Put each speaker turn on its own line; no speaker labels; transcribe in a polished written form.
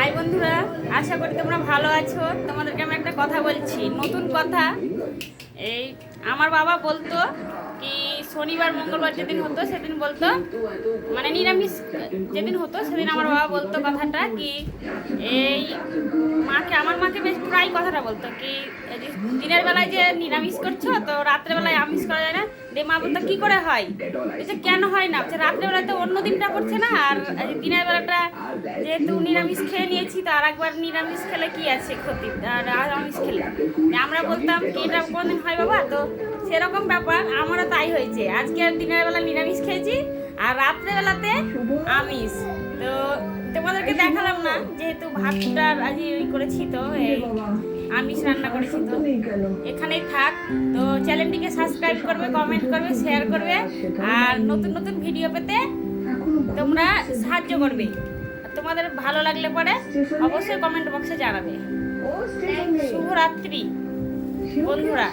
High বন্ধুরা, আশা করি তোমরা ভালো আছো। তোমাদেরকে আমি একটা কথা বলছি, নতুন কথা। এই আমার বাবা বলতো কি শনিবার মঙ্গলবার যেদিন হতো সেদিন বলতো, মানে নিরামিষ যেদিন হতো সেদিন আমার বাবা বলতো কথাটা কি এই আমার মাকে বেশ প্রায় কথাটা বলতো কি দিনের বেলায় যে নিরামিষ করছো তো রাত্রেবেলায় আমিষ করা যায় না। দিয়ে মা বলতো কি করে হয়, যে কেন হয় না, রাত্রেবেলায় তো অন্য দিনটা করছে না, আর দিনের বেলাটা যেহেতু নিরামিষ খেয়ে নিয়েছি তো আর একবার নিরামিষ খেলে কি আছে ক্ষতি, আর আমিষ খেলে। আমরা বলতাম কি এটা কোনদিন হয় বাবা, তো সেরকম ব্যাপার আমারও তাই হয়েছে। আজকে দিনের বেলা নিরামিষ খেয়েছি আর রাত্রেবেলাতে আমিষ। তো তোমাদেরকে দেখালাম না, যেহেতু ভাতটা আজ করেছি তো এই আমিষ রান্না করেছি, তো এখানেই থাক। তো চ্যানেলটিকে সাবস্ক্রাইব করবে, কমেন্ট করবে, শেয়ার করবে, আর নতুন নতুন ভিডিও পেতে তোমরা সাহায্য করবে। তোমাদের ভালো লাগলে পরে অবশ্যই কমেন্ট বক্সে জানাবে। শুভরাত্রি বন্ধুরা।